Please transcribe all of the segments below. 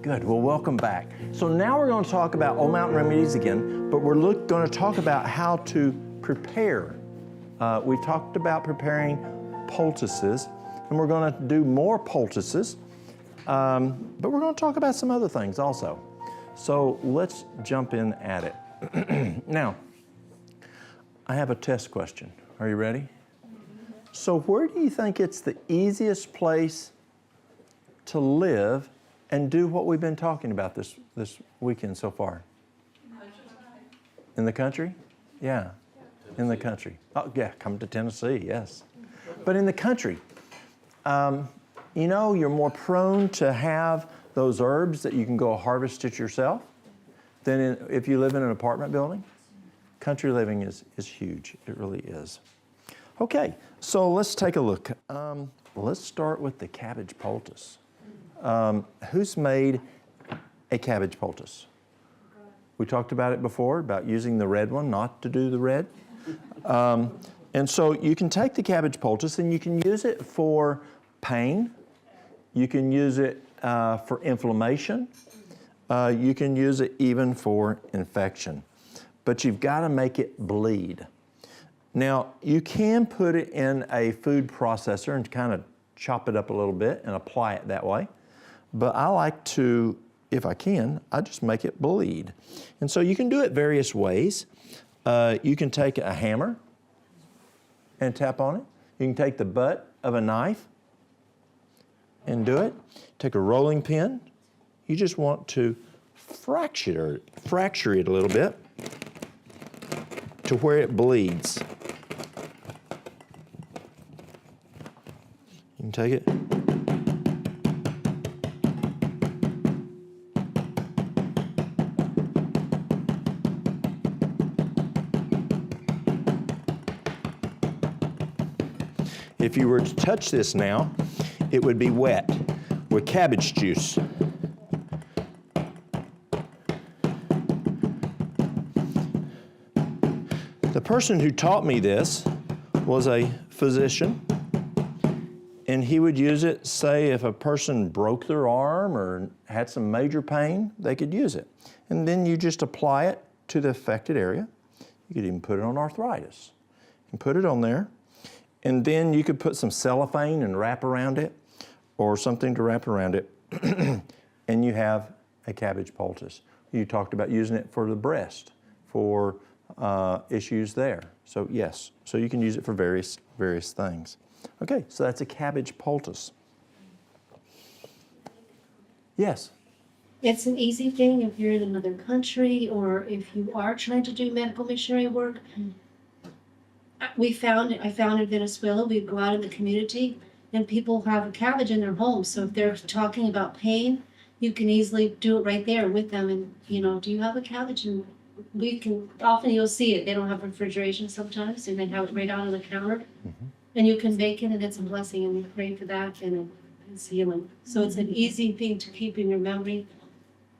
Good, well, welcome back. So now we're going to talk about Old Mountain Remedies again, but we're going to talk about how to prepare. We talked about preparing poultices, and we're going to do more poultices, but we're going to talk about some other things also. So let's jump in at it. Now, I have a test question. Are you ready? So where do you think it's the easiest place to live and do what we've been talking about this weekend so far? In the country? Yeah, in the country. Oh yeah, come to Tennessee, yes. But in the country, you know, you're more prone to have those herbs that you can go harvest it yourself than if you live in an apartment building. Country living is huge, it really is. Okay, so let's take a look. Let's start with the Cabbage Poultice. Who's made a Cabbage Poultice? We talked about it before, about using the red one, not to do the red. And so you can take the Cabbage Poultice and you can use it for pain. You can use it for inflammation. You can use it even for infection. But you've got to make it bleed. Now, you can put it in a food processor and kind of chop it up a little bit and apply it that way. But I like to, if I can, I just make it bleed. And so you can do it various ways. You can take a hammer and tap on it. You can take the butt of a knife and do it. Take a rolling pin. You just want to fracture it a little bit to where it bleeds. You can take it. If you were to touch this now, it would be wet with cabbage juice. The person who taught me this was a physician, and he would use it, say, if a person broke their arm or had some major pain, they could use it. And then you just apply it to the affected area. You could even put it on arthritis. You can put it on there. And then you could put some cellophane and wrap around it, or something to wrap around it, and you have a Cabbage Poultice. You talked about using it for the breast, for issues there. So yes, so you can use it for various things. Okay, so that's a Cabbage Poultice. Yes? It's an easy thing if you're in another country or if you are trying to do medical missionary work. I found in Venezuela, we'd go out in the community and people have a cabbage in their home. So if they're talking about pain, you can easily do it right there with them. And, you know, do you have a cabbage? And we can, often you'll see it. They don't have refrigeration sometimes, and they have it right out on the counter. Mm-hmm. And you can bake it, and it's a blessing, and we pray for that, and it's healing. So it's an easy thing to keep in your memory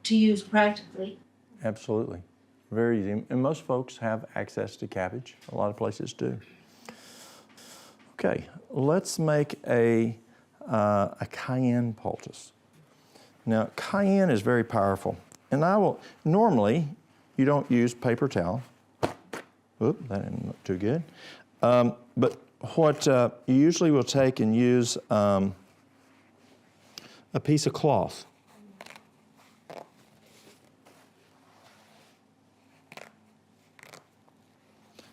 to use practically. Absolutely. Very easy. And most folks have access to cabbage. A lot of places do. Okay, let's make a Cayenne Poultice. Now, cayenne is very powerful. And normally, you don't use paper towel. Oop, that didn't look too good. But what you usually will take and use a piece of cloth.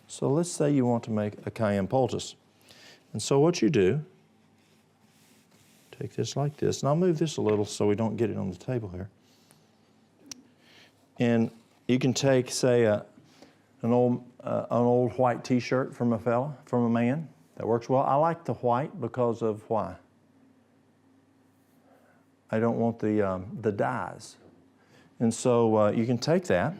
So let's say you want to make a Cayenne Poultice. And so what you do, take this like this, and I'll move this a little so we don't get it on the table here. And you can take, say, an old white T-shirt from a man. That works well. I like the white because of why? I don't want the dyes. And so you can take that,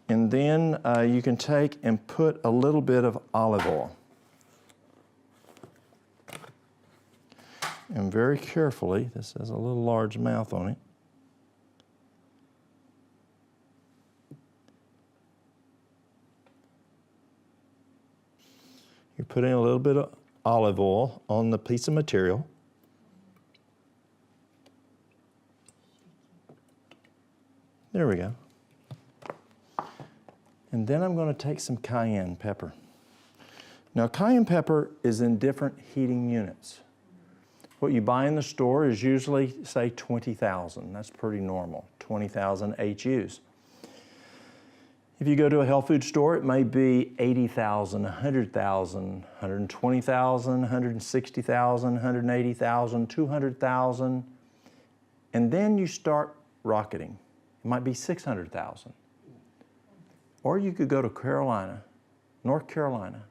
and then you can take and put a little bit of olive oil. And very carefully, this has a little large mouth on it. You're putting a little bit of olive oil on the piece of material. There we go. And then I'm going to take some cayenne pepper. Now, cayenne pepper is in different heating units. What you buy in the store is usually, say, 20,000. That's pretty normal, 20,000 HUs. If you go to a health food store, it may be 80,000, 100,000, 120,000, 160,000, 180,000, 200,000. And then you start rocketing. It might be 600,000. Or you could go to Carolina, North Carolina.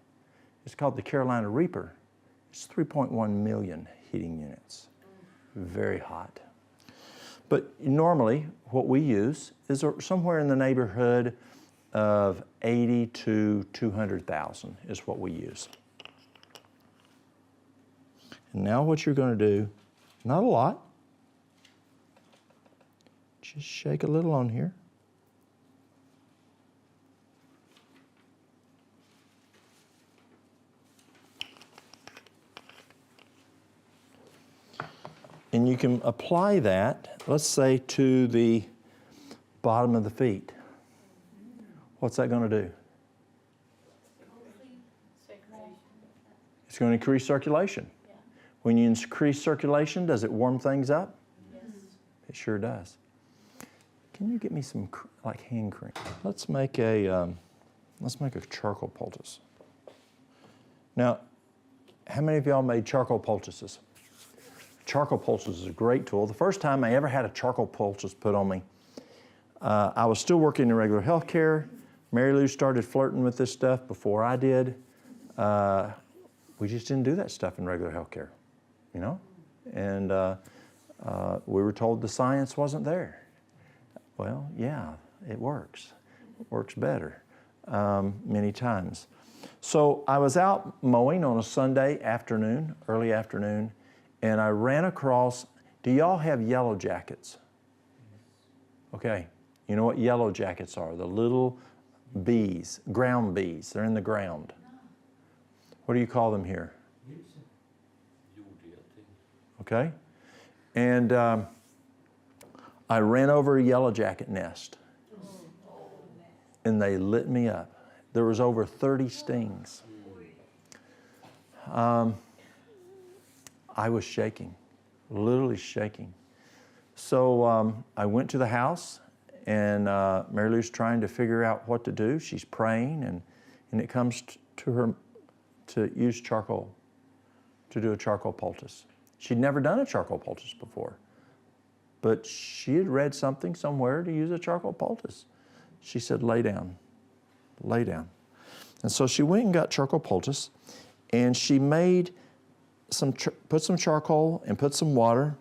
It's called the Carolina Reaper. It's 3.1 million heating units. Very hot. But normally, what we use is somewhere in the neighborhood of 80 to 200,000 is what we use. And now what you're going to do, not a lot, just shake a little on here. And you can apply that, let's say, to the bottom of the feet. What's that going to do? It's going to increase circulation. Yeah. When you increase circulation, does it warm things up? Yes. It sure does. Can you get me some like hand cream? Let's make a charcoal poultice. Now, how many of y'all made charcoal poultices? Charcoal poultice is a great tool. The first time I ever had a charcoal poultice put on me, I was still working in regular health care. Mary Lou started flirting with this stuff before I did. We just didn't do that stuff in regular health care, you know? And we were told the science wasn't there. Well, yeah, it works. It works better many times. So I was out mowing on a Sunday afternoon, early afternoon, and I ran across, do y'all have yellow jackets? Okay, you know what yellow jackets are? The little bees, ground bees. They're in the ground. What do you call them here? Okay, and I ran over a yellow jacket nest, and they lit me up. There was over 30 stings. I was shaking, literally shaking. So I went to the house, and Mary Lou's trying to figure out what to do. She's praying, and it comes to her to use charcoal, to do a charcoal poultice. She'd never done a charcoal poultice before, but she had read something somewhere to use a charcoal poultice. She said, lay down, lay down. And so she went and got charcoal poultice, and she made put some charcoal and put some water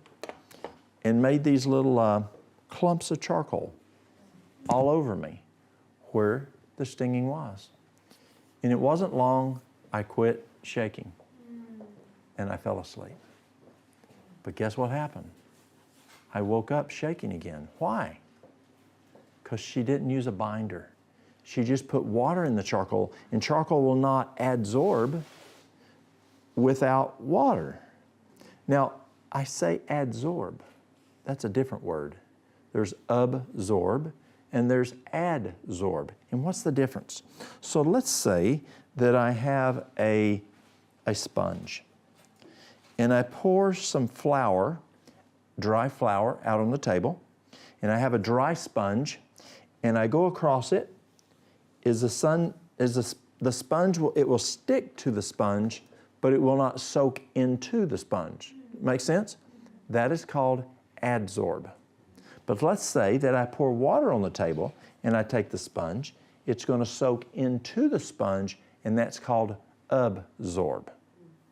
and made these little clumps of charcoal all over me where the stinging was. And it wasn't long, I quit shaking and I fell asleep. But guess what happened? I woke up shaking again. Why? Because she didn't use a binder. She just put water in the charcoal, and charcoal will not adsorb without water. Now, I say adsorb. That's a different word. There's absorb and there's adsorb. And what's the difference? So let's say that I have a sponge, and I pour some flour, dry flour, out on the table, and I have a dry sponge, and I go across it. The sponge will stick to the sponge, but it will not soak into the sponge. Make sense? That is called adsorb. But let's say that I pour water on the table and I take the sponge, it's going to soak into the sponge, and that's called absorb.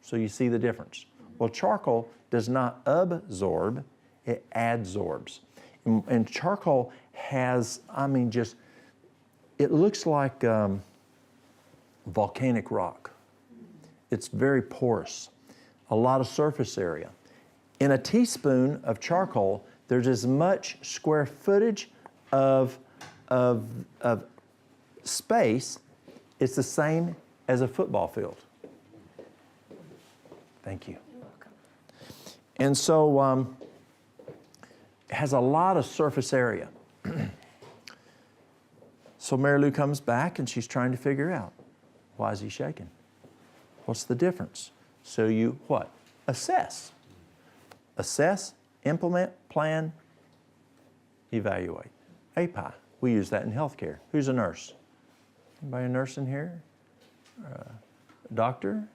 So you see the difference. Well, charcoal does not absorb, it adsorbs. And charcoal has, it looks like volcanic rock. It's very porous, a lot of surface area. In a teaspoon of charcoal, there's as much square footage of space. It's the same as a football field. Thank you. You're welcome. And so it has a lot of surface area. So Mary Lou comes back and she's trying to figure out, why is he shaking? What's the difference? So you what? Assess. Assess, implement, plan, evaluate. API. We use that in healthcare. Who's a nurse? Anybody a nurse in here? Doctor?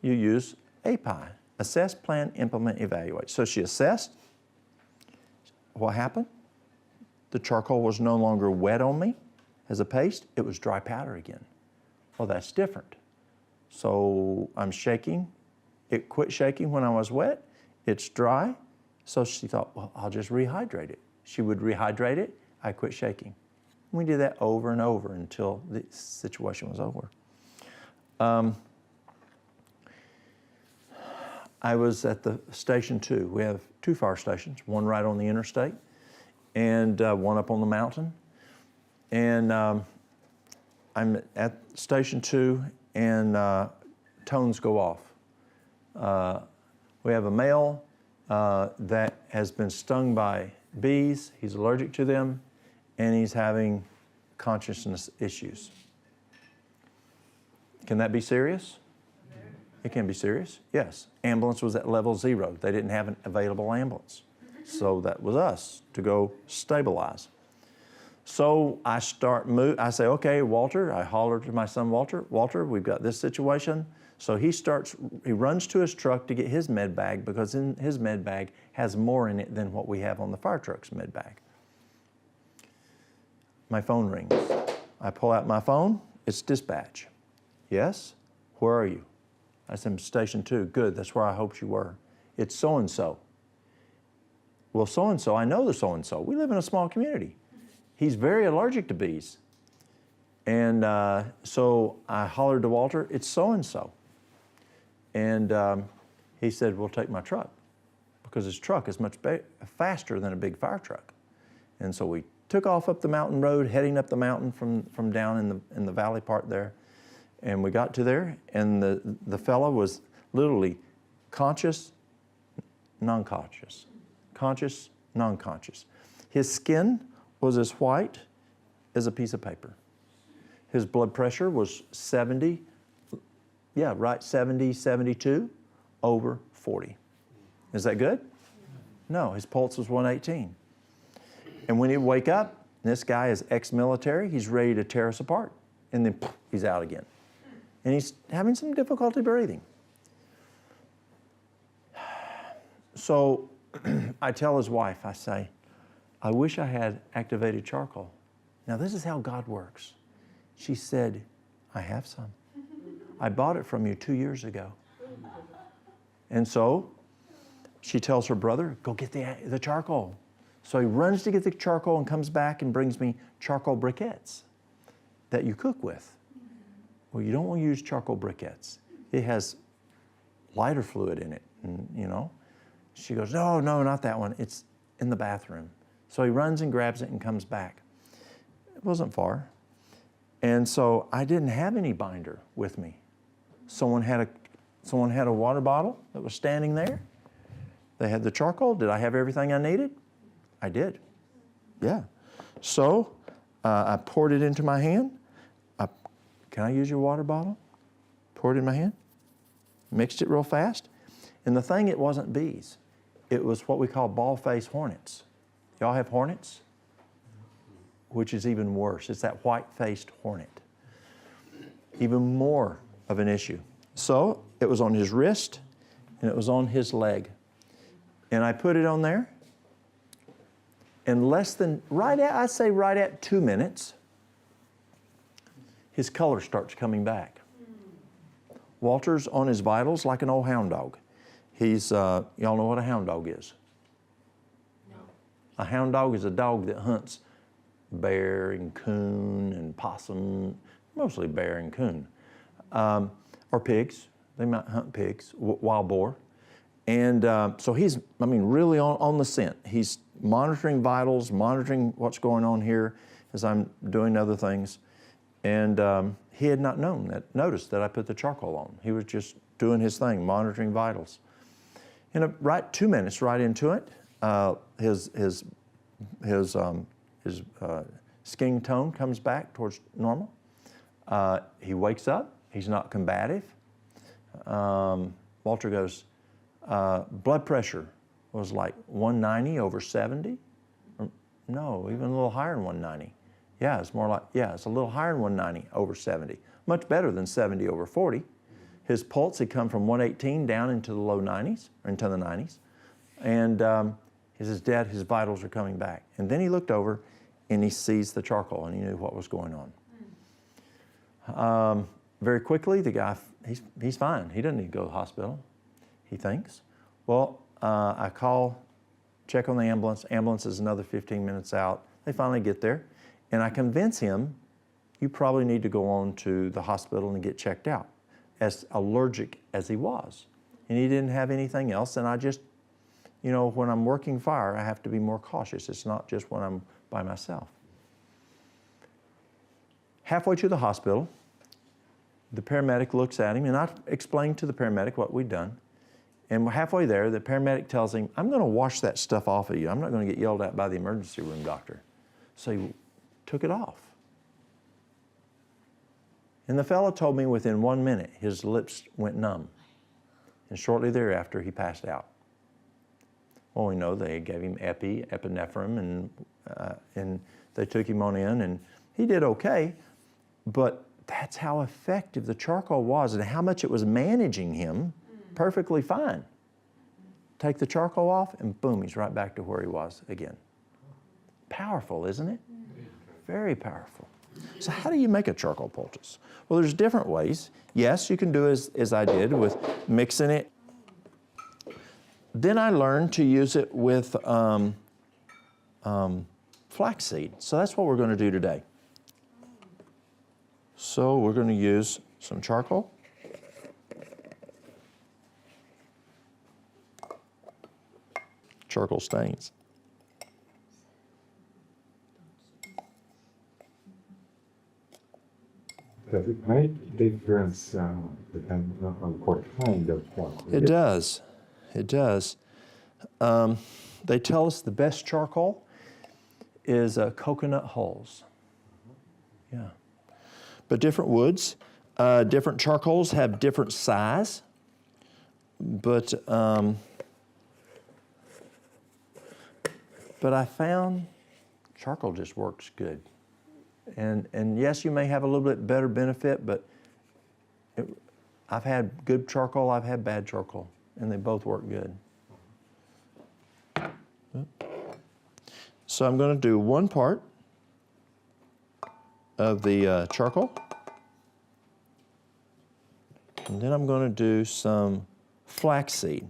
You use API. Assess, plan, implement, evaluate. So she assessed. What happened? The charcoal was no longer wet on me as a paste. It was dry powder again. Well, that's different. So I'm shaking. It quit shaking when I was wet. It's dry. So she thought, well, I'll just rehydrate it. She would rehydrate it. I quit shaking. We did that over and over until the situation was over. I was at the Station 2. We have 2 fire stations, one right on the interstate and one up on the mountain. And I'm at Station 2 and tones go off. We have a male that has been stung by bees. He's allergic to them and he's having consciousness issues. Can that be serious? It can be serious, yes. Ambulance was at level 0. They didn't have an available ambulance. So that was us to go stabilize. So I I say, okay, Walter, I holler to my son, Walter, we've got this situation. So he runs to his truck to get his med bag because his med bag has more in it than what we have on the fire truck's med bag. My phone rings. I pull out my phone, it's dispatch. Yes, where are you? I said, Station 2. Good, that's where I hoped you were. It's so-and-so. Well, so-and-so, I know the so-and-so. We live in a small community. He's very allergic to bees. And so I hollered to Walter, it's so-and-so. And he said, well, take my truck because his truck is much faster than a big fire truck. And so we took off up the mountain road, heading up the mountain from down in the valley part there. And we got to there, and the fella was literally conscious, non-conscious, conscious, non-conscious. His skin was as white as a piece of paper. His blood pressure was 70, 72 over 40. Is that good? No, his pulse was 118. And when he'd wake up, this guy is ex-military, he's ready to tear us apart. And then he's out again. And he's having some difficulty breathing. So I tell his wife, I say, I wish I had activated charcoal. Now this is how God works. She said, I have some. I bought it from you 2 years ago. And so she tells her brother, go get the charcoal. So he runs to get the charcoal and comes back and brings me charcoal briquettes that you cook with. Well, you don't want to use charcoal briquettes. It has lighter fluid in it, and, you know. She goes, no, not that one. It's in the bathroom. So he runs and grabs it and comes back. It wasn't far. And so I didn't have any binder with me. Someone had a water bottle that was standing there. They had the charcoal. Did I have everything I needed? I did. Yeah. So I poured it into my hand. Can I use your water bottle? Poured it in my hand. Mixed it real fast. And the thing, it wasn't bees. It was what we call ball-faced hornets. Y'all have hornets? Which is even worse. It's that white-faced hornet. Even more of an issue. So it was on his wrist and it was on his leg. And I put it on there. And I'd say right at 2 minutes, his color starts coming back. Walter's on his vitals like an old hound dog. Y'all know what a hound dog is? No. A hound dog is a dog that hunts bear and coon and possum, mostly bear and coon, or pigs. They might hunt pigs, wild boar. And so he's, really on the scent. He's monitoring vitals, monitoring what's going on here as I'm doing other things. And he had not noticed that I put the charcoal on. He was just doing his thing, monitoring vitals. And right 2 minutes right into it, his Skin tone comes back towards normal. He wakes up. He's not combative. Walter goes, blood pressure was like 190 over 70. Or, no, even a little higher than 190. Yeah, it's more like, yeah, it's a little higher than 190 over 70. Much better than 70 over 40. His pulse had come from 118 down into the low 90s, or into the 90s. And he says, Dad, his vitals are coming back. And then he looked over and he sees the charcoal and he knew what was going on. Very quickly, the guy, he's fine. He doesn't need to go to the hospital, he thinks. Well, I call, check on the ambulance. Ambulance is another 15 minutes out. They finally get there. And I convince him, you probably need to go on to the hospital and get checked out, as allergic as he was. And he didn't have anything else. And I just, you know, when I'm working fire, I have to be more cautious. It's not just when I'm by myself. Halfway to the hospital, the paramedic looks at him, and I explained to the paramedic what we'd done. And halfway there, the paramedic tells him, I'm going to wash that stuff off of you. I'm not going to get yelled at by the emergency room doctor. So he took it off. And the fellow told me within 1 minute, his lips went numb. And shortly thereafter, he passed out. Well, we know they gave him epinephrine, and they took him on in, and he did okay. But that's how effective the charcoal was and how much it was managing him perfectly fine. Take the charcoal off, and boom, he's right back to where he was again. Powerful, isn't it? Very powerful. So how do you make a charcoal poultice? Well, there's different ways. Yes, you can do as I did with mixing it. Then I learned to use it with flaxseed. So that's what we're going to do today. So we're going to use some charcoal. Charcoal stains. Does it make difference depending on what kind of charcoal? It does. It does. They tell us the best charcoal is coconut hulls. Yeah. But different woods, different charcoals have different size. But I found charcoal just works good. And yes, you may have a little bit better benefit, but I've had good charcoal, I've had bad charcoal, and they both work good. So I'm going to do 1 part of the charcoal, and then I'm going to do some flaxseed.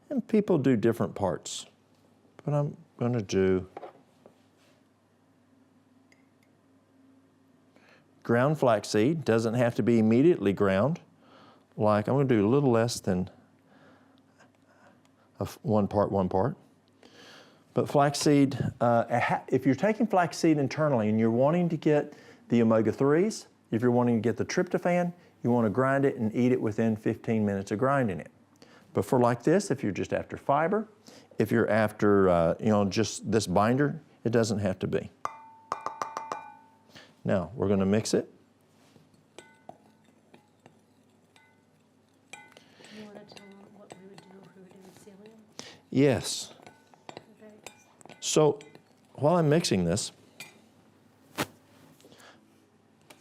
And people do different parts, but I'm going to do ground flaxseed. Doesn't have to be immediately ground. Like, I'm going to do a little less than 1 part. But flaxseed, if you're taking flaxseed internally and you're wanting to get the omega-3s, if you're wanting to get the tryptophan, you want to grind it and eat it within 15 minutes of grinding it. But for like this, if you're just after fiber, if you're after, just this binder, it doesn't have to be. Now, we're going to mix it. You want to tell them what we would do if we were doing psyllium? Yes. Okay. So, while I'm mixing this,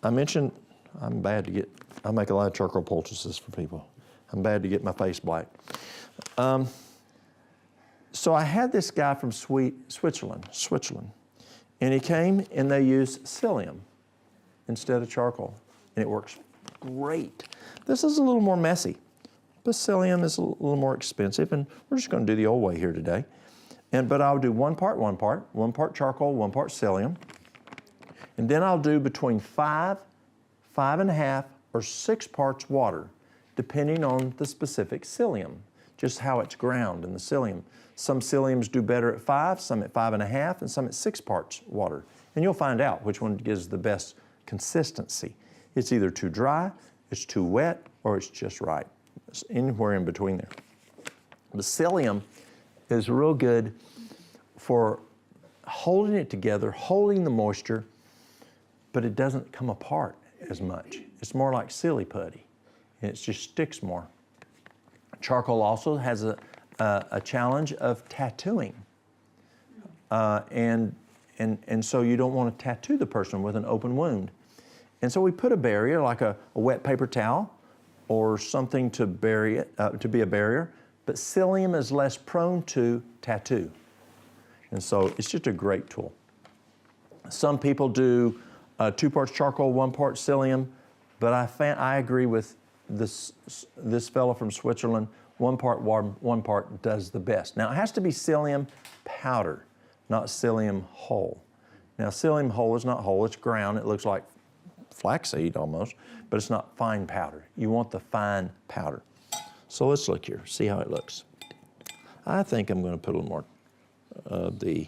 I mentioned I make a lot of charcoal poultices for people. I'm bad to get my face black. So I had this guy from Switzerland, and he came and they used psyllium instead of charcoal, and it works great. This is a little more messy, but psyllium is a little more expensive, and we're just going to do the old way here today. But I'll do 1 part charcoal, 1 part psyllium, and then I'll do between 5, 5.5, or 6 parts water, depending on the specific psyllium, just how it's ground in the psyllium. Some psylliums do better at 5, some at 5.5, and some at 6 parts water. And you'll find out which one gives the best consistency. It's either too dry, it's too wet, or it's just right. It's anywhere in between there. The psyllium is real good for holding it together, holding the moisture, but it doesn't come apart as much. It's more like silly putty, and it just sticks more. Charcoal also has a challenge of tattooing, and so you don't want to tattoo the person with an open wound. And so we put a barrier, like a wet paper towel or something to bury it, to be a barrier, but psyllium is less prone to tattoo. And so it's just a great tool. Some people do 2 parts charcoal, 1 part psyllium, but I agree with this fellow from Switzerland. 1 part water, 1 part does the best. Now it has to be psyllium powder, not psyllium whole. Now psyllium whole is not whole, it's ground. It looks like flaxseed almost, but it's not fine powder. You want the fine powder. So let's look here, see how it looks. I think I'm going to put a little more of the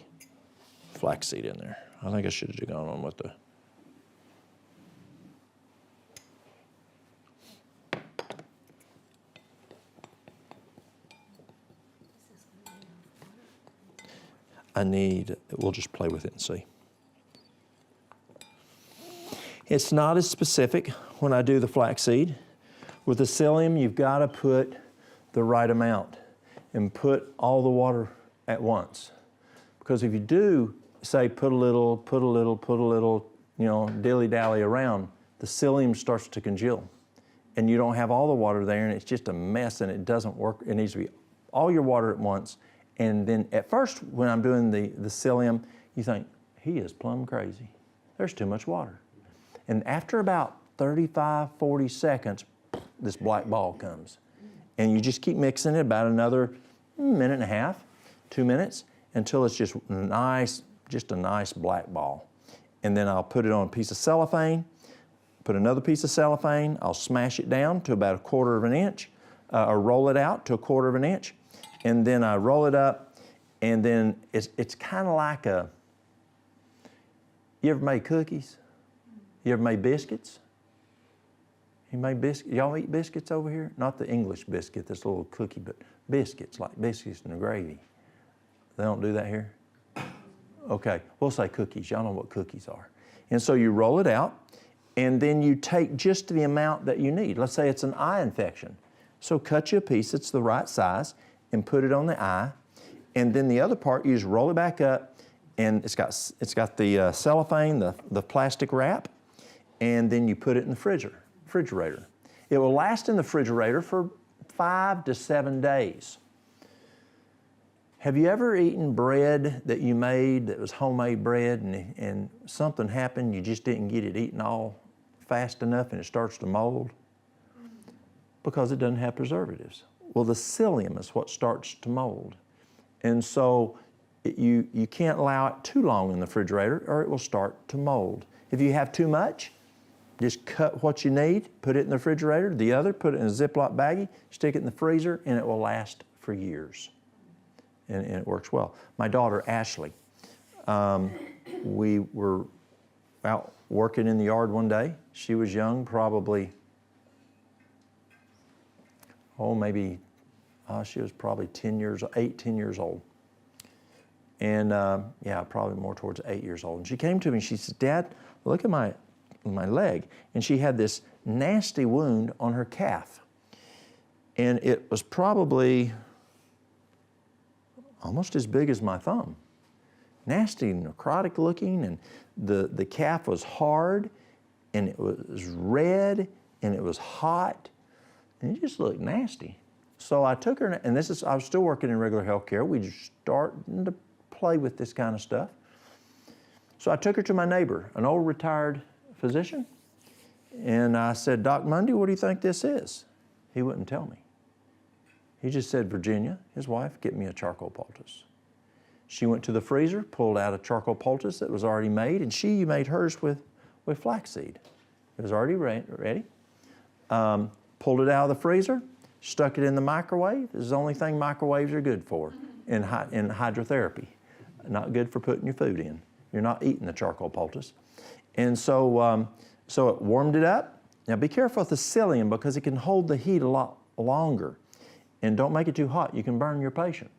flaxseed in there. I think I should have gone on with the we'll just play with it and see. It's not as specific when I do the flaxseed. With the psyllium, you've got to put the right amount and put all the water at once. Because if you do, say, put a little, dilly-dally around, the psyllium starts to congeal. And you don't have all the water there, and it's just a mess, and it doesn't work. It needs to be all your water at once. And then at first, when I'm doing the psyllium, you think, he is plumb crazy. There's too much water. And after about 35, 40 seconds, this black ball comes. And you just keep mixing it about another minute and a half, 2 minutes, until it's just nice, just a nice black ball. And then I'll put it on a piece of cellophane, put another piece of cellophane, I'll smash it down to about 1/4 of an inch, or roll it out to 1/4 of an inch, and then I roll it up, and then it's kind of like you ever made cookies? You ever made biscuits? You made biscuits? Y'all eat biscuits over here? Not the English biscuit, this little cookie, but biscuits, like biscuits and gravy. They don't do that here? Okay, we'll say cookies. Y'all know what cookies are. And so you roll it out, and then you take just the amount that you need. Let's say it's an eye infection. So cut you a piece that's the right size and put it on the eye. And then the other part, you just roll it back up, and it's got the cellophane, the plastic wrap, and then you put it in the refrigerator. It will last in the refrigerator for 5 to 7 days. Have you ever eaten bread that you made that was homemade bread and something happened, you just didn't get it eaten all fast enough and it starts to mold? Because it doesn't have preservatives. Well, the psyllium is what starts to mold. And so you can't allow it too long in the refrigerator or it will start to mold. If you have too much, just cut what you need, put it in the refrigerator. The other, put it in a Ziploc baggie, stick it in the freezer, and it will last for years. And it works well. My daughter, Ashley, we were out working in the yard one day. She was young, probably, she was probably 8, 10 years old. And probably more towards 8 years old. And she came to me and she said, "Dad, look at my leg." And she had this nasty wound on her calf. And it was probably almost as big as my thumb. Nasty, necrotic looking, and the calf was hard, and it was red, and it was hot, and it just looked nasty. So I took her, and I was still working in regular health care. We just starting to play with this kind of stuff. So I took her to my neighbor, an old retired physician, and I said, "Doc Mundy, what do you think this is?" He wouldn't tell me. He just said, "Virginia," his wife, "get me a charcoal poultice." She went to the freezer, pulled out a charcoal poultice that was already made, and she made hers with flaxseed. It was already ready. Pulled it out of the freezer, stuck it in the microwave. This is the only thing microwaves are good for in hydrotherapy. Not good for putting your food in. You're not eating the charcoal poultice. And so it warmed it up. Now be careful with the psyllium because it can hold the heat a lot longer. And don't make it too hot. You can burn your patient.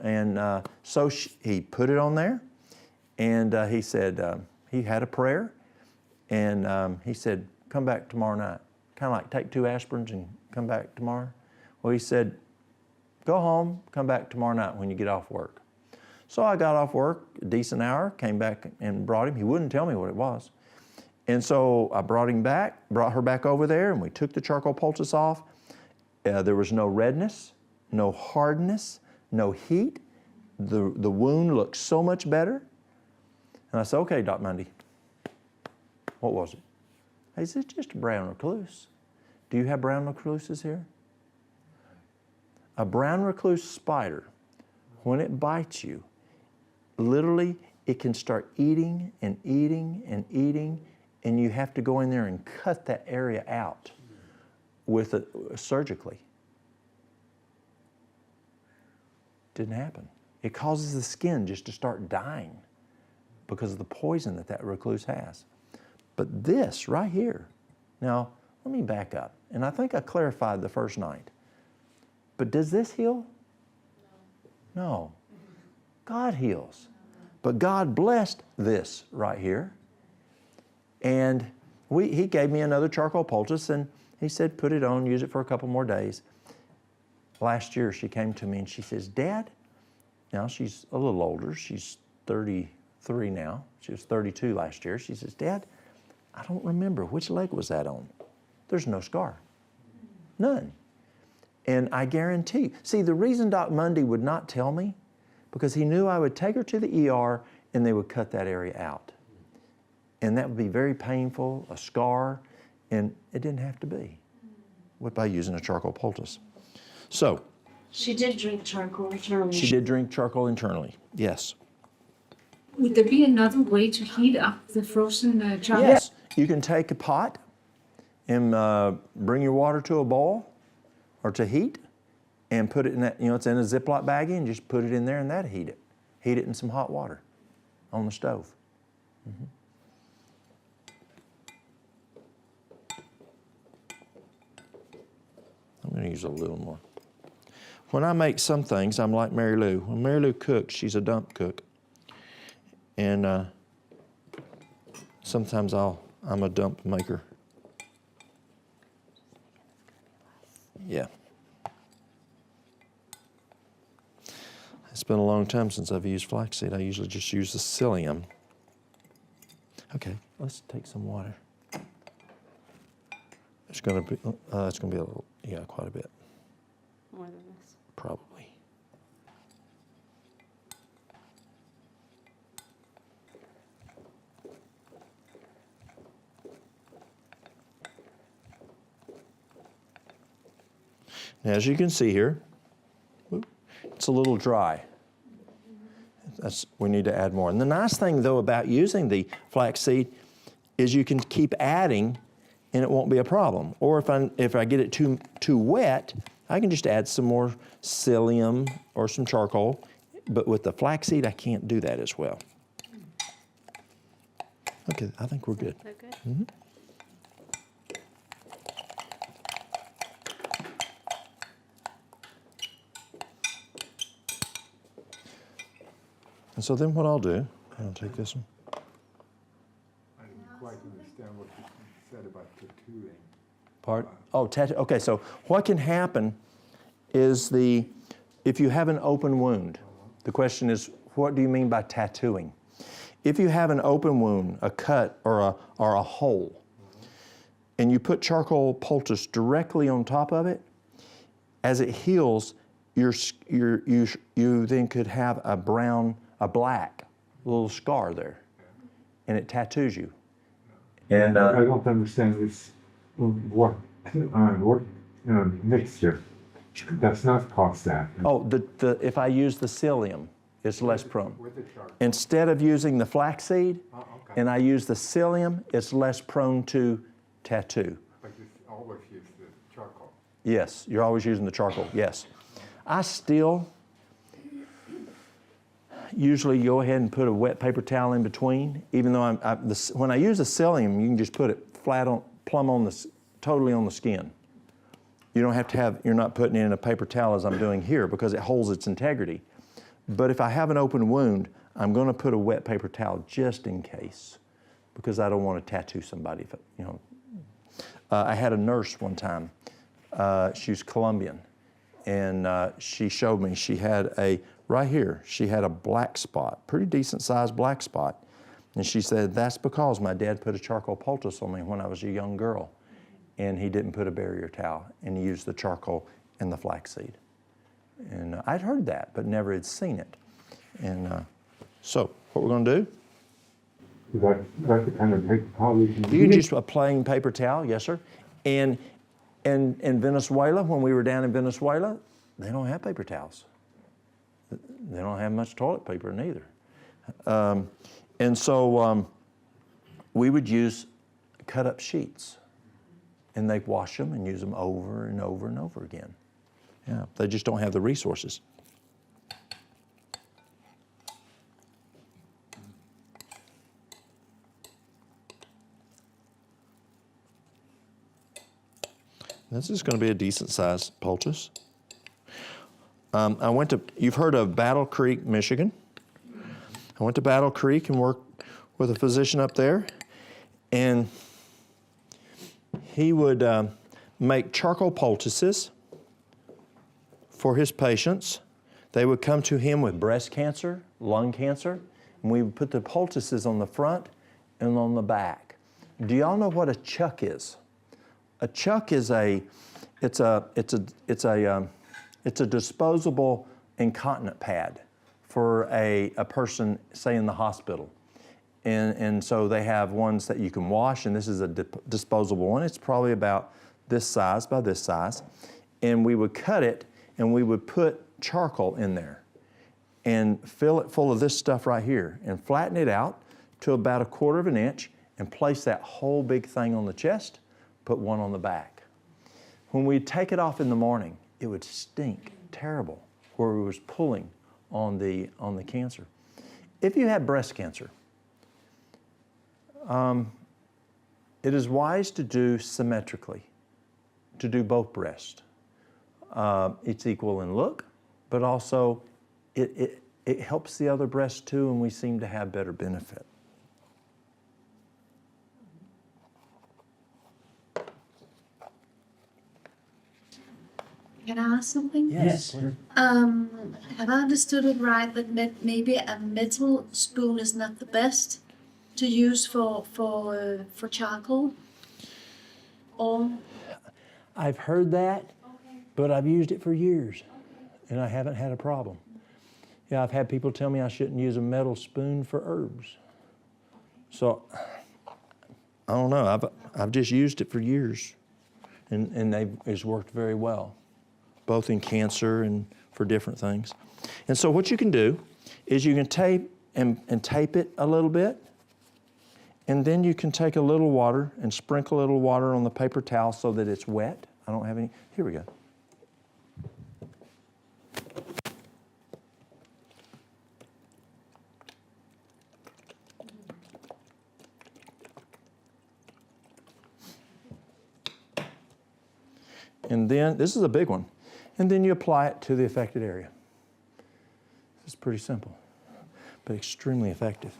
And so he put it on there, And he said, he had a prayer, and he said, come back tomorrow night. Kind of like take 2 aspirins and come back tomorrow. Well, he said, go home, come back tomorrow night when you get off work. So I got off work, a decent hour, came back and brought him. He wouldn't tell me what it was. And so I brought her back over there, and we took the charcoal poultice off. There was no redness, no hardness, no heat. The wound looked so much better. And I said, okay, Doc Mundy, what was it? He said, it's just a brown recluse. Do you have brown recluses here? A brown recluse spider, when it bites you, literally it can start eating and eating and eating, and you have to go in there and cut that area out with it surgically. Didn't happen. It causes the skin just to start dying because of the poison that recluse has. But this right here, now let me back up, and I think I clarified the first night. But does this heal? No. God heals. But God blessed this right here. And he gave me another charcoal poultice, and he said, put it on, use it for a couple more days. Last year she came to me and she says, Dad, now she's a little older, she's 33 now. She was 32 last year. She says, Dad, I don't remember, which leg was that on? There's no scar, none. And I guarantee, see, the reason Doc Mundy would not tell me, because he knew I would take her to the ER and they would cut that area out. And that would be very painful, a scar, and it didn't have to be by using a charcoal poultice. So. She did drink charcoal internally. She did drink charcoal internally, yes. Would there be another way to heat up the frozen charcoal? Yes, you can take a pot and bring your water to a boil or to heat and put it in that, it's in a Ziploc baggie, and just put it in there and that'll heat it. Heat it in some hot water on the stove. Mm-hmm. I'm going to use a little more. When I make some things, I'm like Mary Lou. When Mary Lou cooks, she's a dump cook. And sometimes I'm a dump maker. Yeah. It's been a long time since I've used flaxseed. I usually just use the psyllium. Okay, let's take some water. It's going to be a little, quite a bit. More than this. Probably. Now, as you can see here, it's a little dry. We need to add more. And the nice thing, though, about using the flaxseed is you can keep adding and it won't be a problem. Or if I get it too wet, I can just add some more psyllium or some charcoal. But with the flaxseed, I can't do that as well. Okay, I think we're good. Is that good? Mm-hmm. And so then what I'll do, I'll take this one. I didn't quite understand what you said about tattooing. Part? Oh, tattoo. Okay, so what can happen is if you have an open wound, the question is, what do you mean by tattooing? If you have an open wound, a cut or a hole, and you put charcoal poultice directly on top of it, as it heals, you then could have a black little scar there, and it tattoos you. And I don't understand this. What mixture does not cause that. oh, if I use the psyllium, it's less prone. With the charcoal. Instead of using the flaxseed, Okay. and I use the psyllium, it's less prone to tattoo. But you always use the charcoal. Yes, you're always using the charcoal, yes. I still usually go ahead and put a wet paper towel in between, even though when I use the psyllium, you can just put it totally on the skin. You don't have to you're not putting it in a paper towel as I'm doing here because it holds its integrity. But if I have an open wound, I'm going to put a wet paper towel just in case, because I don't want to tattoo somebody. If, you know, I had a nurse one time. She was Colombian, and she showed me. She had right here. She had a black spot, pretty decent sized black spot, and she said that's because my dad put a charcoal poultice on me when I was a young girl, and he didn't put a barrier towel, and he used the charcoal and the flaxseed. And I'd heard that, but never had seen it. And so what we're going to do? Is that the kind of paper towel we can You use? just a plain paper towel, yes, sir. And in Venezuela, when we were down in Venezuela, they don't have paper towels. They don't have much toilet paper neither. And so we would use cut up sheets, and they'd wash them and use them over and over and over again. Yeah, they just don't have the resources. This is going to be a decent sized poultice. You've heard of Battle Creek, Michigan. I went to Battle Creek and worked with a physician up there, and he would make charcoal poultices for his patients. They would come to him with breast cancer, lung cancer, and we would put the poultices on the front and on the back. Do y'all know what a chuck is? A chuck is it's a disposable incontinent pad for a person, say, in the hospital. And so they have ones that you can wash, and this is a disposable one. It's probably about this size by this size. And we would cut it, and we would put charcoal in there and fill it full of this stuff right here and flatten it out to about 1/4 inch and place that whole big thing on the chest, put one on the back. When we'd take it off in the morning, it would stink terrible where we was pulling on the cancer. If you have breast cancer, it is wise to do symmetrically, to do both breasts. It's equal in look, but also it helps the other breast too, and we seem to have better benefit. Can I ask something? Yes. Have I understood it right that maybe a metal spoon is not the best to use for charcoal? Or I've heard that, but I've used it for years, and I haven't had a problem. Yeah, I've had people tell me I shouldn't use a metal spoon for herbs. So, I don't know. I've just used it for years, and it's worked very well, both in cancer and for different things. And so what you can do is you can tape and tape it a little bit, and then you can take a little water and sprinkle a little water on the paper towel so that it's wet. I don't have any. Here we go. And then, this is a big one, and then you apply it to the affected area. This is pretty simple, but extremely effective.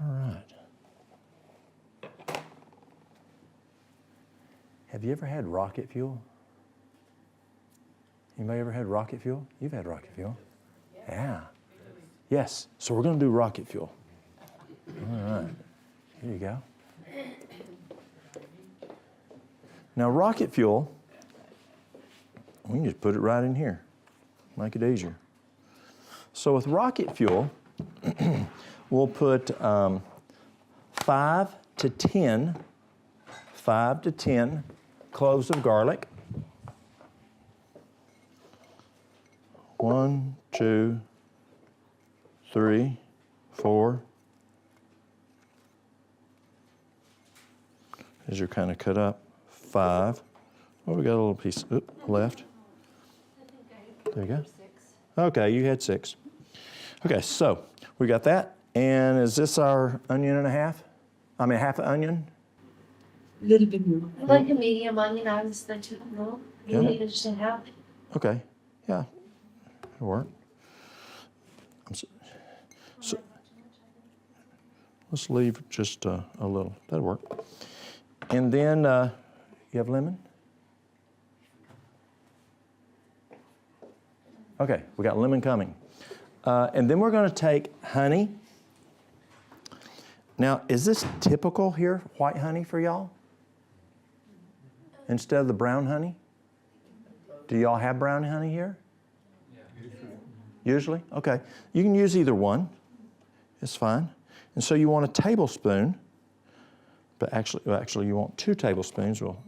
All right. Have you ever had rocket fuel? Anybody ever had rocket fuel? You've had rocket fuel. Yeah. Yes. So we're going to do rocket fuel. All right. Here you go. Now, rocket fuel, we can just put it right in here, make it easier. So with rocket fuel, we'll put 5 to 10 cloves of garlic. 1, 2, 3, 4. As you're kind of cut up. 5. Oh, we got a little piece left. There you go. 6. Okay, you had 6. Okay, so we got that. And is this our onion and a half? I mean, half an onion? a little bit more. Like a medium onion, I was thinking, no, you Yeah. need to just have it. Okay, yeah, it'll work. So let's leave just a little. That'll work. And then you have lemon? Okay, we got lemon coming. And then we're going to take honey. Now, is this typical here, white honey for y'all? Instead of the brown honey? Do y'all have brown honey here? Usually? Okay. You can use either one. It's fine. And so you want a tablespoon, but actually you want 2 tablespoons. Well,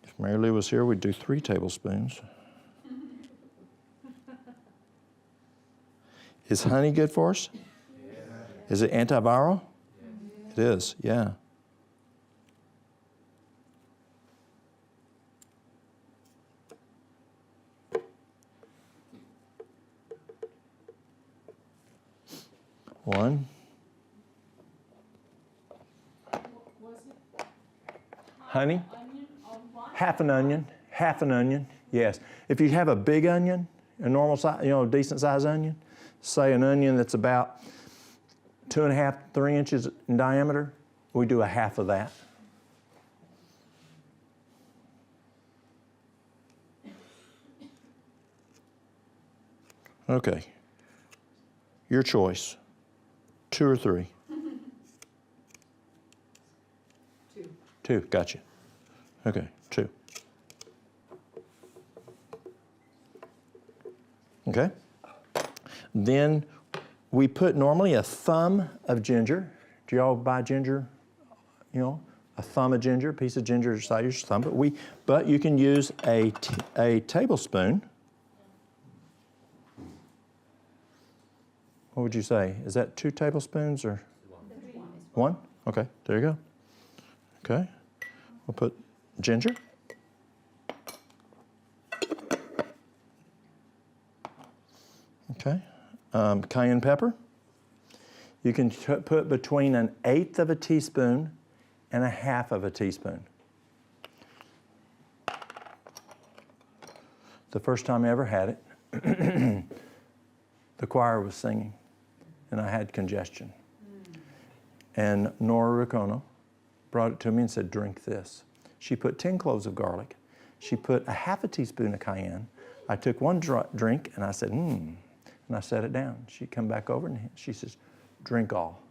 if Mary Lou was here, we'd do 3 tablespoons. Is honey good for us? Is it antiviral? It is, yeah. One. Honey? Half an onion. Half an onion. Yes. If you have a big onion, a normal size, decent size onion, say an onion that's about 2.5, 3 inches in diameter, we do a half of that. Okay. Your choice. 2 or 3? 2. 2, gotcha. Okay, 2. Okay. Then we put normally a thumb of ginger. Do y'all buy ginger? A thumb of ginger, a piece of ginger the size of your thumb. But you can use a tablespoon. What would you say? Is that 2 tablespoons or 1? Okay, there you go. Okay, we'll put ginger. Okay, cayenne pepper. You can put between 1/8 of a teaspoon and 1/2 of a teaspoon. The first time I ever had it, the choir was singing, and I had congestion. And Nora Ricono brought it to me and said, drink this. She put 10 cloves of garlic. She put 1/2 teaspoon of cayenne. I took 1 drink, and I said, and I set it down. She come back over, and she says, drink all.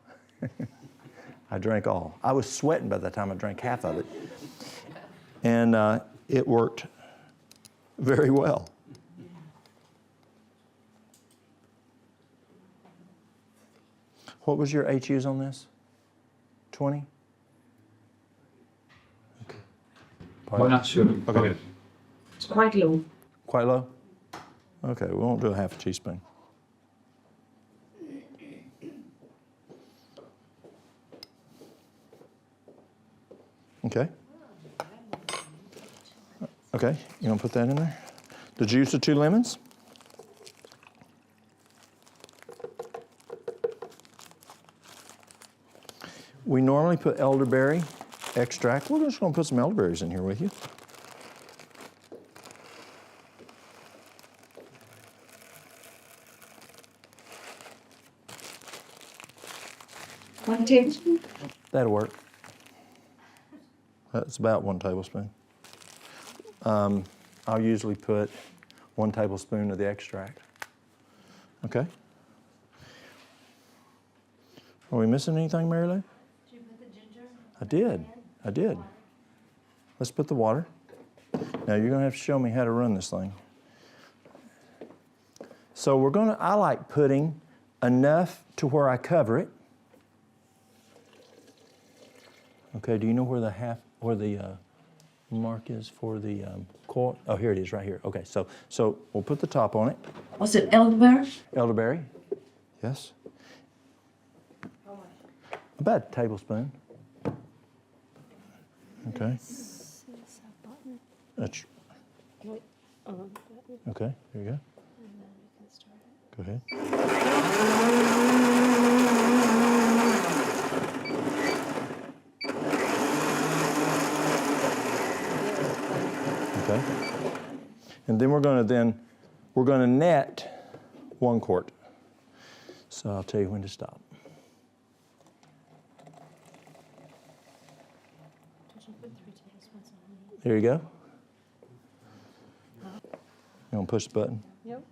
I drank all. I was sweating by the time I drank half of it. And it worked very well. What was your HUs on this? 20? Okay. Well, not sure. Okay. It's quite low. Quite low? Okay, we won't do 1/2 teaspoon. Okay. Okay, you gonna put that in there? The juice of 2 lemons. We normally put elderberry extract. We're just gonna put some elderberries in here with you. One tablespoon? That'll work. That's about 1 tablespoon. I'll usually put 1 tablespoon of the extract. Okay. Are we missing anything, Mary Lou? Did you put the ginger? I did. Let's put the water. Now you're gonna have to show me how to run this thing. So I like putting enough to where I cover it. Okay, do you know where the mark is for the core? Oh, here it is, right here. Okay, so we'll put the top on it. Was it elderberry? Elderberry, yes. About a tablespoon. Okay. That's, okay, here you go. Go ahead. Okay. And then we're going to net 1 quart. So I'll tell you when to stop. Did you put 3 tablespoons on me? There you go. You want to push the button? Yep.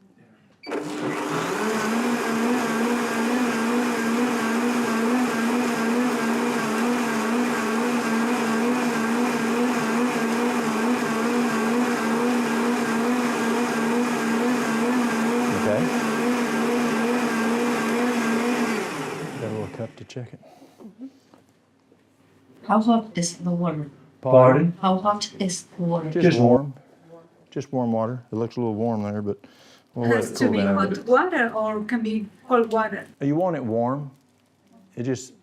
Okay. Got a little cup to check it. How hot is the water? Pardon? How hot is the water? Just warm. Just warm water. It looks a little warm there, but we'll let Has it to cool be down. hot water or can be cold water? You want it warm. It just,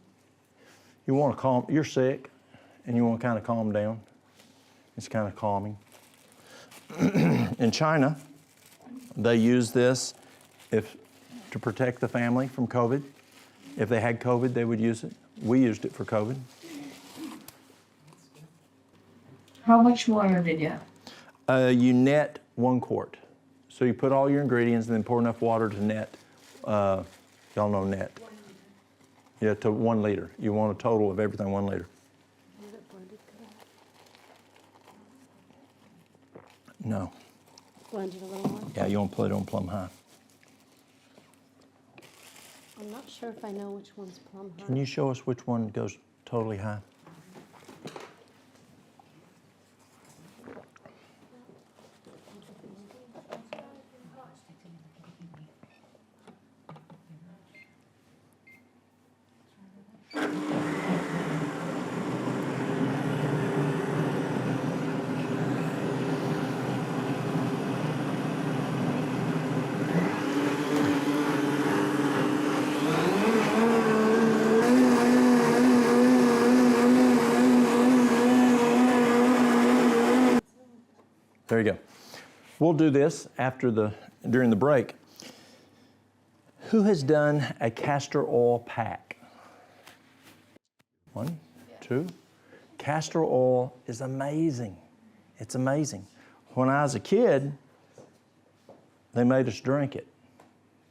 you want to calm, you're sick, and you want to kind of calm down. It's kind of calming. In China, they use this to protect the family from COVID. If they had COVID, they would use it. We used it for COVID. How much water did you have? You net 1 quart. So you put all your ingredients and then pour enough water to net, y'all know net. Yeah, to 1 liter. You want a total of everything 1 liter. Is it blended good? No. Blended a little more? Yeah, you want to put it on plum high. I'm not sure if I know which one's plum high. Can you show us which one goes totally high? There you go. We'll do this during the break. Who has done a castor oil pack? 1, 2. Castor oil is amazing. It's amazing. When I was a kid, they made us drink it.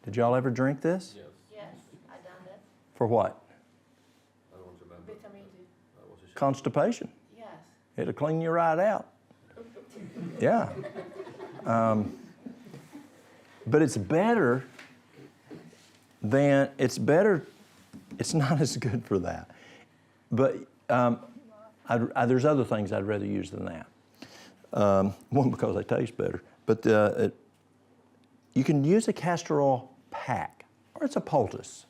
Did y'all ever drink this? Yes, I done it. For what? Vitamin D. Constipation. Yes. It'll clean you right out. Yeah. But it's better, it's not as good for that. But there's other things I'd rather use than that. One, because they taste better. But you can use a castor oil pack, or it's a poultice.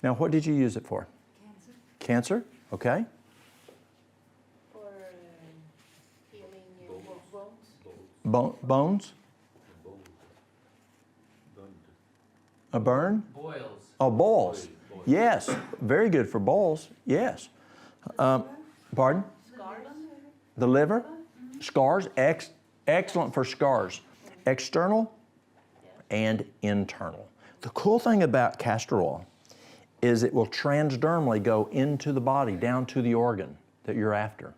Now, what did you use it for? Cancer. Cancer? Okay. For healing bones. Bones? A burn? Boils. Oh, boils. Yes, very good for boils, yes. Pardon? Scars. The liver? Scars? Excellent for scars. External and internal. The cool thing about castor oil is it will transdermally go into the body, down to the organ that you're after.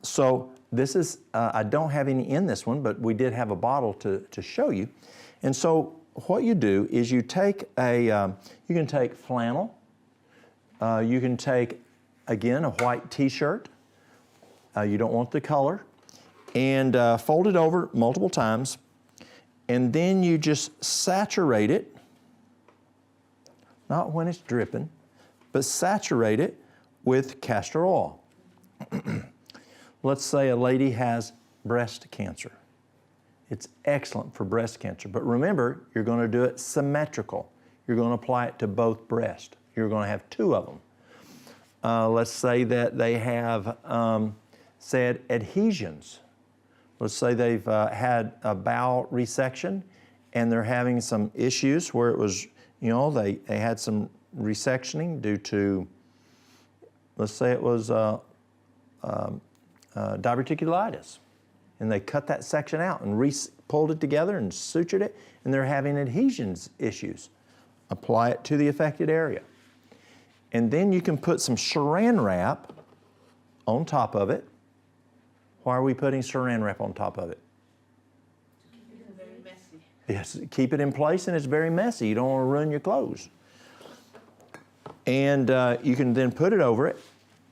So this is, I don't have any in this one, but we did have a bottle to show you. And so what you do is you take you can take flannel, you can take, again, a white t-shirt, you don't want the color, and fold it over multiple times, and then you just saturate it, not when it's dripping, but saturate it with castor oil. Let's say a lady has breast cancer. It's excellent for breast cancer, but remember, you're going to do it symmetrical. You're going to apply it to both breasts. You're going to have 2 of them. Let's say that they have said adhesions. Let's say they've had a bowel resection and they're having some issues where it was, they had some resectioning due to, let's say it was diverticulitis. And they cut that section out and pulled it together and sutured it, and they're having adhesions issues. Apply it to the affected area. And then you can put some saran wrap on top of it. Why are we putting saran wrap on top of it? It's very messy. Yes, keep it in place, and it's very messy. You don't want to ruin your clothes. And you can then put it over it,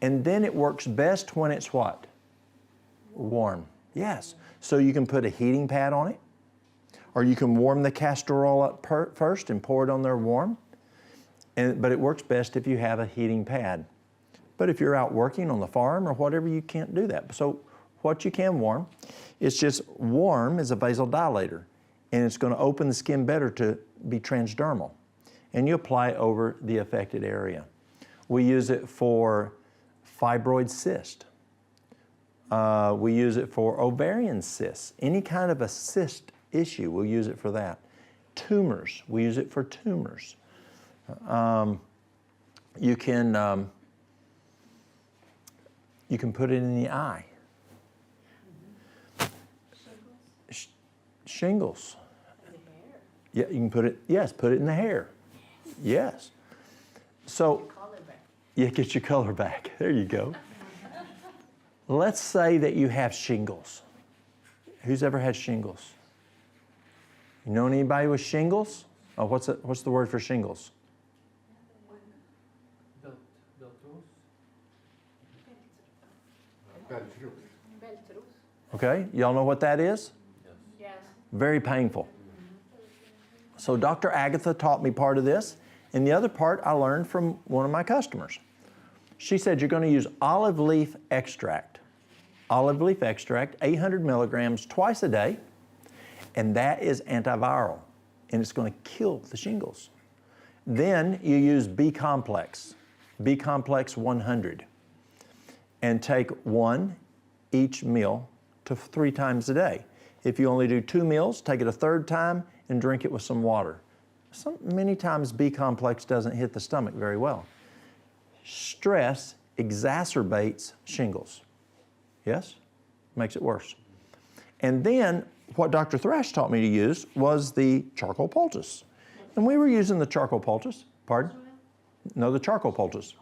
and then it works best when it's what? Warm. Yes. So you can put a heating pad on it, or you can warm the castor oil up first and pour it on there warm. But it works best if you have a heating pad. But if you're out working on the farm or whatever, you can't do that. So what you can warm, it's just warm as a vasodilator, and it's going to open the skin better to be transdermal. And you apply it over the affected area. We use it for fibroid cyst. We use it for ovarian cysts. Any kind of a cyst issue, we'll use it for that. Tumors, we use it for tumors. You can put it in the eye. Shingles. Yeah, you can put it, yes, put it in the hair. Yes. So, yeah, get your color back. There you go. Let's say that you have shingles. Who's ever had shingles? You know anybody with shingles? Oh, what's the word for shingles? Okay, y'all know what that is? Yes. Very painful. So Dr. Agatha taught me part of this, and the other part I learned from one of my customers. She said you're going to use olive leaf extract. Olive leaf extract, 800 milligrams twice a day, and that is antiviral, and it's going to kill the shingles. Then you use B-complex 100, and take one each meal to 3 times a day. If you only do 2 meals, take it a third time and drink it with some water. Many times B-complex doesn't hit the stomach very well. Stress exacerbates shingles. Yes? Makes it worse. And then what Dr. Thrash taught me to use was the charcoal poultice. And we were using the charcoal poultice. Pardon? No, the charcoal poultice.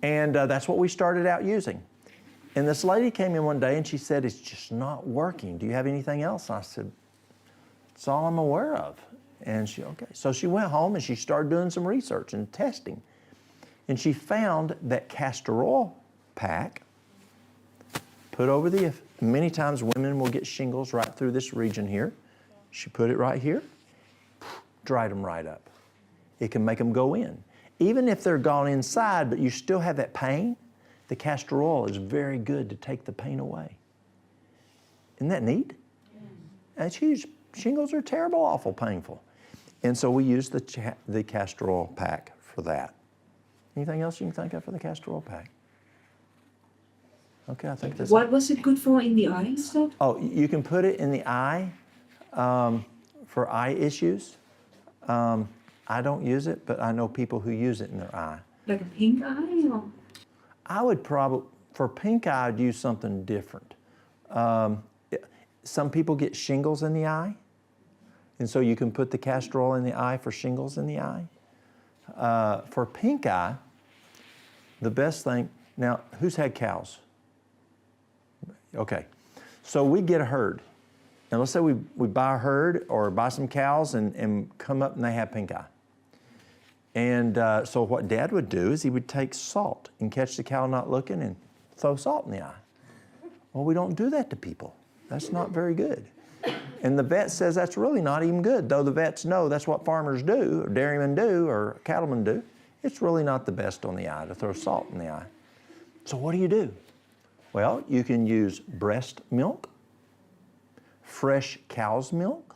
And that's what we started out using. And this lady came in one day and she said, it's just not working. Do you have anything else? I said, that's all I'm aware of. And she, okay. So she went home and she started doing some research and testing. And she found that castor oil pack put over the, many times women will get shingles right through this region here. She put it right here, dried them right up. It can make them go in. Even if they're gone inside, but you still have that pain, the castor oil is very good to take the pain away. Isn't that neat? That's huge. Shingles are terrible, awful, painful. And so we use the castor oil pack for that. Anything else you can think of for the castor oil pack? Okay, I think that's What was it good for in the eye instead? Oh, you can put it in the eye for eye issues. I don't use it, but I know people who use it in their eye. Like a pink eye? Or? I would probably, for pink eye, I'd use something different. Some people get shingles in the eye, and so you can put the castor oil in the eye for shingles in the eye. For pink eye, the best thing, now, who's had cows? Okay, so we get a herd. And let's say we buy a herd or buy some cows and come up and they have pink eye. And so what Dad would do is he would take salt and catch the cow not looking and throw salt in the eye. Well, we don't do that to people. That's not very good. And the vet says that's really not even good, though the vets know that's what farmers do, or dairymen do, or cattlemen do. It's really not the best on the eye to throw salt in the eye. So what do? Well, you can use breast milk, fresh cow's milk,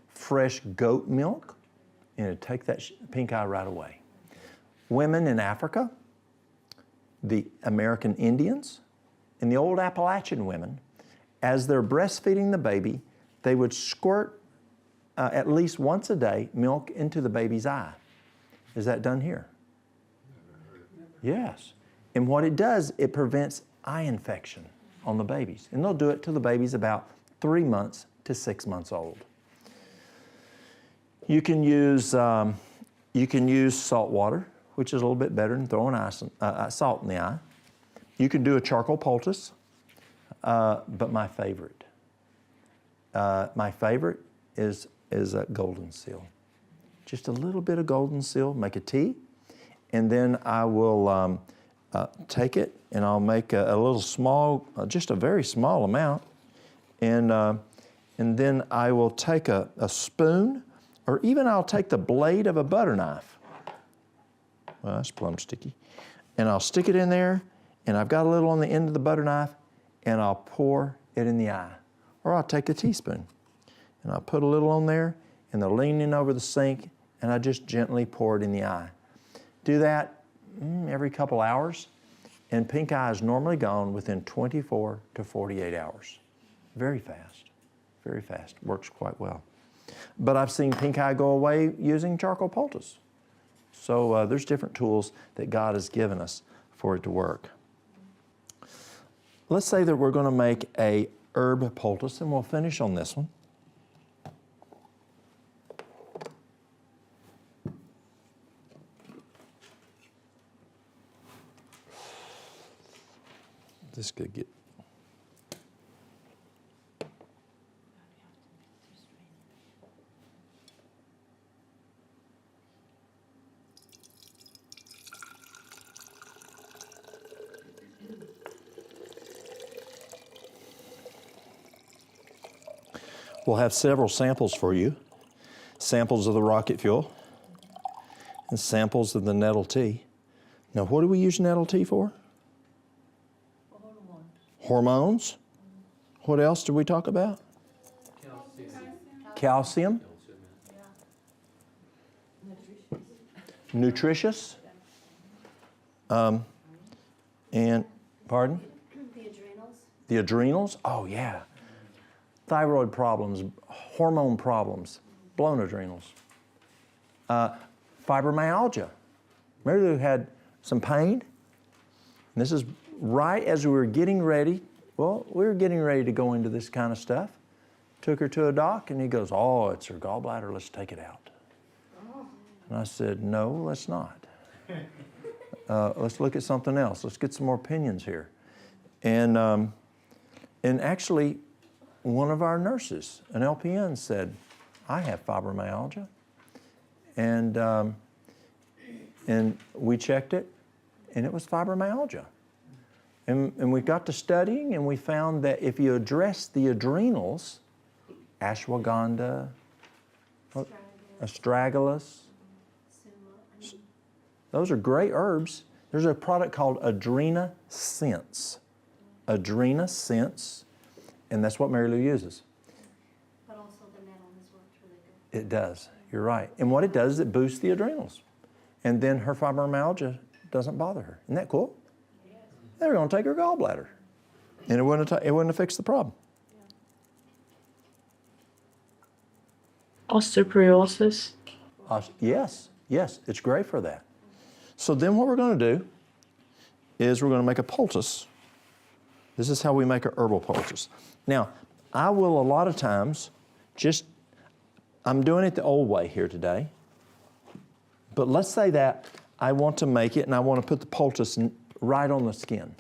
fresh goat milk, and it'll take that pink eye right away. Women in Africa, the American Indians, and the old Appalachian women, as they're breastfeeding the baby, they would squirt at least once a day milk into the baby's eye. Is that done here? Yes. And what it does, it prevents eye infection on the babies. And they'll do it till the baby's about 3 months to 6 months old. You can use salt water, which is a little bit better than throwing salt in the eye. You can do a charcoal poultice, but my favorite is a golden seal. Just a little bit of golden seal, make a tea, and then I will take it and I'll make a little small, just a very small amount, and then I will take a spoon, or even I'll take the blade of a butter knife. Well, that's plumb sticky. And I'll stick it in there, and I've got a little on the end of the butter knife, and I'll pour it in the eye. Or I'll take a teaspoon, and I'll put a little on there, and they're leaning over the sink, and I just gently pour it in the eye. Do that every couple hours, and pink eye is normally gone within 24 to 48 hours. Very fast, very fast. Works quite well. But I've seen pink eye go away using charcoal poultice. So there's different tools that God has given us for it to work. Let's say that we're going to make a herb poultice, and we'll finish on this one. This could get... We'll have several samples for you. Samples of the rocket fuel and samples of the nettle tea. Now, what do we use nettle tea for? Hormones. What else did we talk about? Calcium. Nutritious. And, pardon? The adrenals. The adrenals? Oh, yeah. Thyroid problems, hormone problems, blown adrenals. Fibromyalgia. Mary Lou had some pain. And this is right as we were getting ready. Well, we were getting ready to go into this kind of stuff. Took her to a doc, and he goes, "Oh, it's her gallbladder, let's take it out." And I said, "No, let's not. Let's look at something else. Let's get some more opinions here." And actually, one of our nurses, an LPN, said, "I have fibromyalgia." And we checked it, and it was fibromyalgia. And we got to studying, and we found that if you address the adrenals, ashwagandha, astragalus, those are great herbs. There's a product called Adrena Sense. Adrena Sense, and that's what Mary Lou uses. But also the nettle has worked really good. It does. You're right. And what it does is it boosts the adrenals. And then her fibromyalgia doesn't bother her. Isn't that cool? They were going to take her gallbladder, and it wouldn't have fixed the problem. Osteoporosis. Yes, it's great for that. So then what we're going to do is we're going to make a poultice. This is how we make a herbal poultice. Now, I will a lot of times I'm doing it the old way here today, but let's say that I want to make it and I want to put the poultice right on the skin.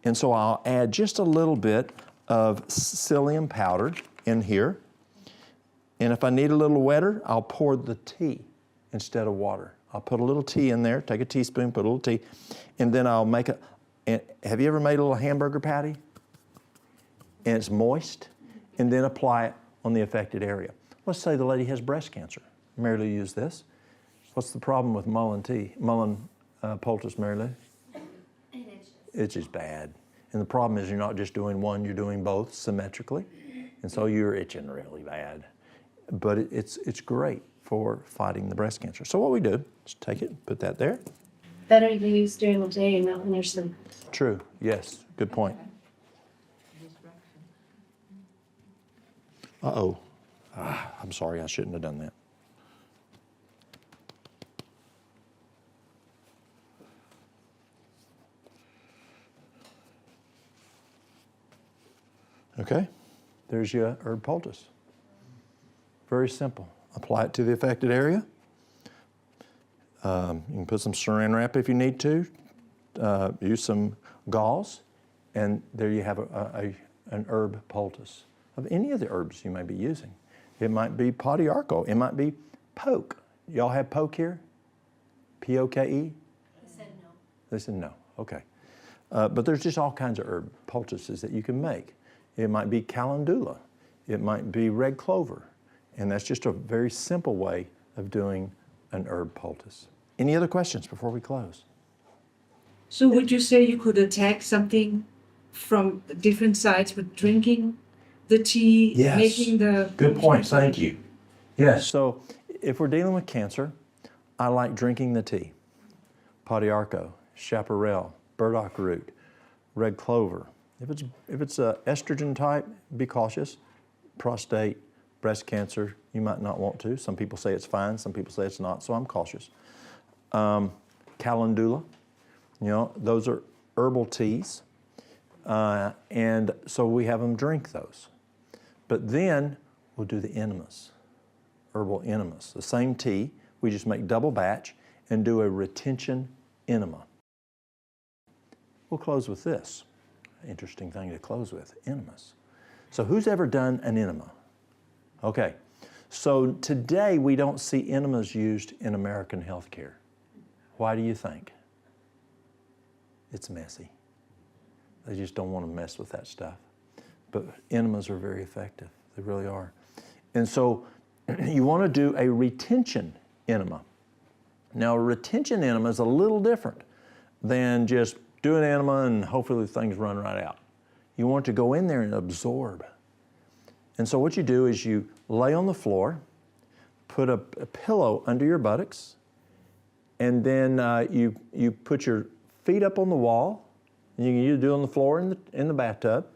And so I'll add just a little bit of psyllium powder in here. And if I need a little wetter, I'll pour the tea instead of water. I'll put a little tea in there, take a teaspoon, put a little tea, and then I'll make have you ever made a little hamburger patty? And it's moist, and then apply it on the affected area. Let's say the lady has breast cancer. Mary Lou used this. What's the problem with Mullen poultice, Mary Lou? It's just bad. And the problem is you're not just doing one, you're doing both symmetrically. And so you're itching really bad. But it's great for fighting the breast cancer. So what we do is take it, put that there. Better to use during the day and not when there's some. True, yes, good point. Uh-oh. I'm sorry, I shouldn't have done that. Okay, there's your herb poultice. Very simple. Apply it to the affected area. You can put some saran wrap if you need to. Use some gauze, and there you have an herb poultice of any of the herbs you may be using. It might be Podiarco. It might be poke. Y'all have poke here? P-O-K-E? I said no. They said no. Okay. But there's just all kinds of herb poultices that you can make. It might be calendula. It might be red clover. And that's just a very simple way of doing an herb poultice. Any other questions before we close? So would you say you could attack something from different sides with drinking the tea, Yes. making the... Good point. Thank you. Yes. So if we're dealing with cancer, I like drinking the tea. Podiarco, chaparral, burdock root, red clover. If it's a estrogen type, be cautious. Prostate, breast cancer, you might not want to. Some people say it's fine, some people say it's not, so I'm cautious. Calendula, those are herbal teas. And so we have them drink those. But then we'll do the enemas, herbal enemas. The same tea, we just make double batch and do a retention enema. We'll close with this. Interesting thing to close with, enemas. So who's ever done an enema? Okay, so today we don't see enemas used in American healthcare. Why do you think? It's messy. They just don't want to mess with that stuff. But enemas are very effective. They really are. And so you want to do a retention enema. Now, a retention enema is a little different than just do an enema and hopefully things run right out. You want to go in there and absorb. And so what you do is you lay on the floor, put a pillow under your buttocks, and then you put your feet up on the wall. And you can either do it on the floor in the bathtub,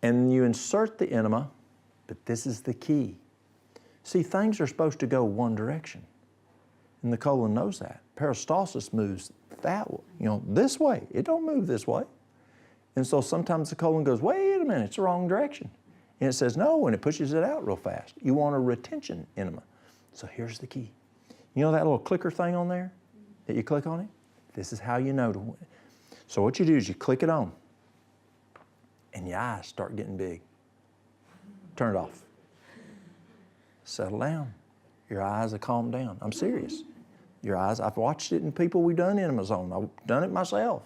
and you insert the enema, but this is the key. See, things are supposed to go one direction, and the colon knows that. Peristalsis moves that way, this way. It don't move this way. And so sometimes the colon goes, wait a minute, it's the wrong direction. And it says no, and it pushes it out real fast. You want a retention enema. So here's the key. You know that little clicker thing on there that you click on it? This is how you know to. So what you do is you click it on, and your eyes start getting big. Turn it off. Settle down. Your eyes will calm down. I'm serious. Your eyes, I've watched it in people we've done enemas on. I've done it myself.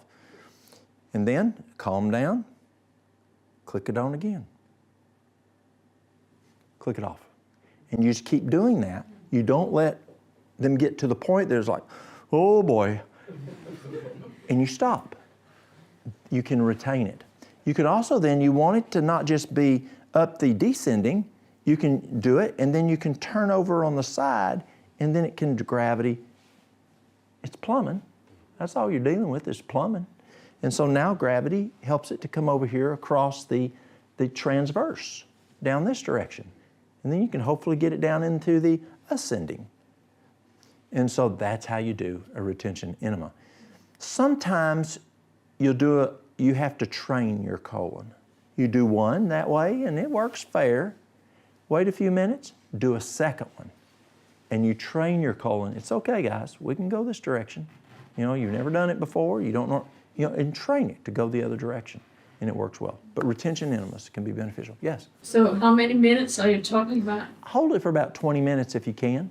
And then calm down, click it on again. Click it off. And you just keep doing that. You don't let them get to the point that it's like, oh boy, and you stop. You can retain it. You can also then, you want it to not just be up the descending, you can do it and then you can turn over on the side and then it can gravity. It's plumbing. That's all you're dealing with is plumbing. And so now gravity helps it to come over here across the transverse down this direction. And then you can hopefully get it down into the ascending. And so that's how you do a retention enema. Sometimes you have to train your colon. You do one that way and it works fair. Wait a few minutes, do a second one. And you train your colon. It's okay, guys, we can go this direction. You've never done it before, you don't know, and train it to go the other direction. And it works well. But retention enemas can be beneficial. Yes? So how many minutes are you talking about? Hold it for about 20 minutes if you can.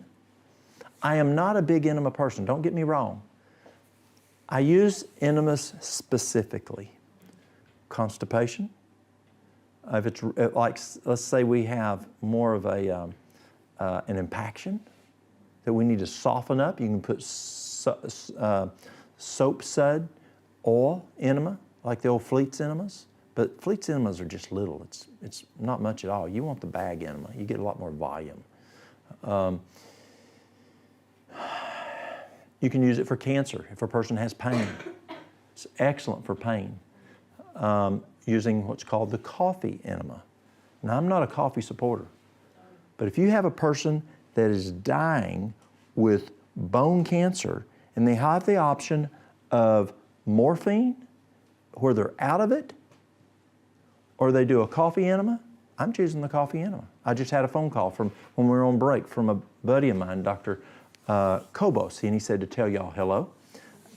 I am not a big enema person, don't get me wrong. I use enemas specifically. Constipation. If it's like, let's say we have more of an impaction that we need to soften up, you can put soap sud oil enema, like the old Fleet's enemas. But Fleet's enemas are just little. It's not much at all. You want the bag enema. You get a lot more volume. You can use it for cancer if a person has pain. It's excellent for pain. Using what's called the coffee enema. Now, I'm not a coffee supporter, but if you have a person that is dying with bone cancer and they have the option of morphine, where they're out of it, or they do a coffee enema, I'm choosing the coffee enema. I just had a phone call from when we were on break from a buddy of mine, Dr. Kobos, and he said to tell y'all hello.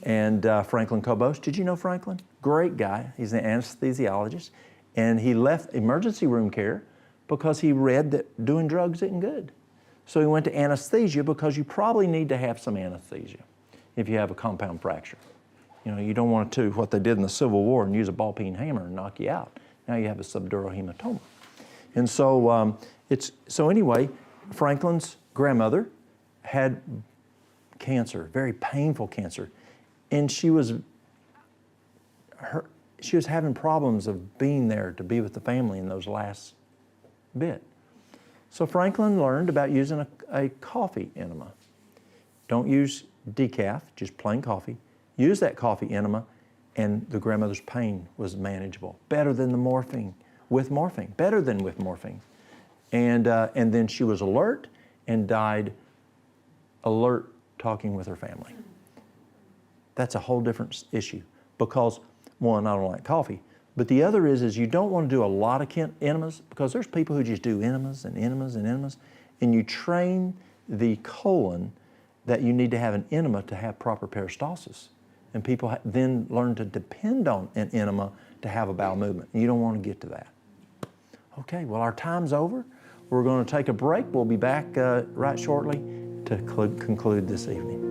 And Franklin Kobos, did you know Franklin? Great guy. He's an anesthesiologist. And he left emergency room care because he read that doing drugs isn't good. So he went to anesthesia because you probably need to have some anesthesia if you have a compound fracture. You know, you don't want to do what they did in the Civil War and use a ball-peen hammer and knock you out. Now you have a subdural hematoma. And so so anyway, Franklin's grandmother had cancer, very painful cancer, and she was having problems of being there to be with the family in those last bit. So Franklin learned about using a coffee enema. Don't use decaf, just plain coffee. Use that coffee enema, and the grandmother's pain was manageable. Better than the morphine, better than with morphine. And then she was alert and died alert talking with her family. That's a whole different issue because, one, I don't like coffee, but the other is you don't want to do a lot of enemas because there's people who just do enemas and enemas and enemas, and you train the colon that you need to have an enema to have proper peristalsis. And people then learn to depend on an enema to have a bowel movement. You don't want to get to that. Okay, well, our time's over. We're going to take a break. We'll be back right shortly to conclude this evening.